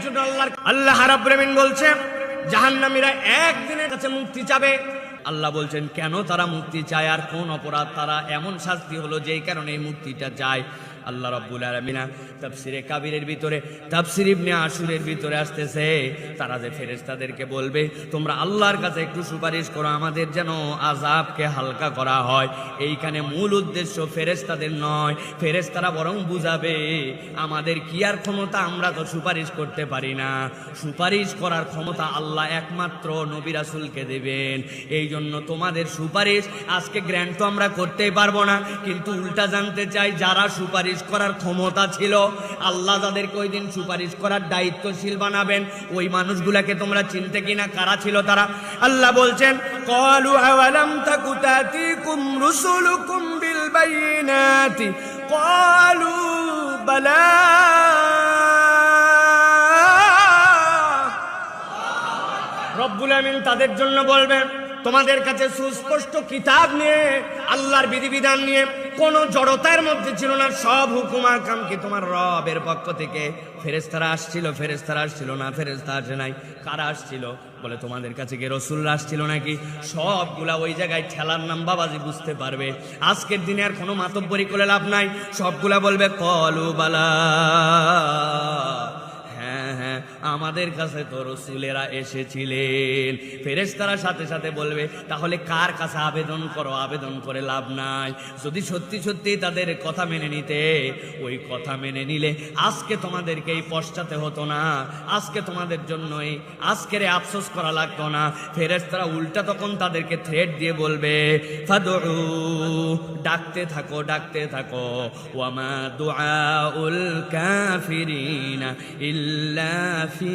জন্য আল্লাহ রাব্বুল আলামিন বলছেন জাহান্নামীরা একদিনের কাছে মুক্তি চাবে। আল্লাহ বলছেন কেন তারা মুক্তি চায় আর কোন অপরাধ তারা এমন শাস্তি হলো যেই কারণে এই মুক্তিটা চায়। আল্লাহ রাব্বুল আলামিন তাফসিরে কাবীরের ভিতরে তাফসির ইবনে আশুরের ভিতরে আসতেছে তারা যে ফেরেশতাদেরকে বলবে তোমরা আল্লাহর কাছে একটু সুপারিশ করো আমাদের যেন আযাবকে হালকা করা হয়। এইখানে মূল উদ্দেশ্য ফেরেশতাদের নয়, ফেরেশতারা বরং বুঝাবে আমাদের কি আর ক্ষমতা, আমরা তো সুপারিশ করতে পারি না। সুপারিশ করার ক্ষমতা আল্লাহ একমাত্র নবী রাসূলকে দেবেন। এই জন্য তোমাদের সুপারিশ আজকে গ্র্যান্ট তো আমরা করতেই পারবো না, কিন্তু উল্টা জানতে চাই যারা সুপারিশ করার ক্ষমতা ছিল আল্লাহ তাদেরকে ওই দিন সুপারিশ করার দায়িত্বশীল বানাবেন। ওই মানুষগুলাকে তোমরা চিনতে কিনা কারা ছিল তারা? আল্লাহ বলছেন ক্বালু আওয়ালাম তাকু তাতিকুম রুসুলুকুম বিল বাইনাতি ক্বালু বালা। রব্বুল আমিন তাদের জন্য বলবেন তোমাদের কাছে সুস্পষ্ট কিতাব নিয়ে আল্লাহর বিধিবিধান নিয়ে কোনো জড়তার মধ্যে ছিল না, সব হুকুম আহকাম কি তোমার রবের পক্ষ থেকে। ফেরেশতারা আসছিল, ফেরেশতারা আসছিল না, ফেরেশতা আসে নাই, কারা আসছিল? বলে তোমাদের কাছে কি রাসূলরা আসছিল নাকি? সবগুলা ওই জায়গায় ঠেলার নাম বাবাজি বুঝতে পারবে। আজকের দিনে আর কোনো মাতব্বরি করে লাভ নাই, সবগুলা বলবে কলু বালা, হ্যাঁ আমাদের কাছে তো রাসূলেরা এসেছিলেন। ফেরেশতারা সাথে সাথে বলবে তাহলে কার কাছে আবেদন করো? আবেদন করে লাভ নাই। যদি সত্যি সত্যি তাদের কথা মেনে নিতে, ওই কথা মেনে নিলে আজকে তোমাদেরকে এই পশ্চাতে হতো না, আজকে তোমাদের জন্যই আজকের আফসোস করা লাগতো না। ফেরেশতারা উল্টা তখন তাদেরকে থ্রেট দিয়ে বলবে ফাদউ, ডাকতে থাকো ডাকতে থাকো, ওয়ামা দুআউল কাফিরিনা ইল্লা ফি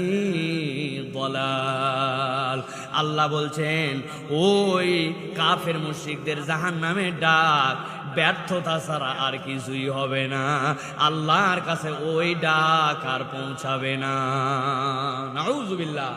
দালাল। আল্লাহ বলছেন ওই কাফের মুশরিকদের জাহান্নামের ডাক ব্যর্থতা ছাড়া আর কিছুই হবে না। আল্লাহর কাছে ওই ডাক আর পৌঁছাবে না। নাউযুবিল্লাহ।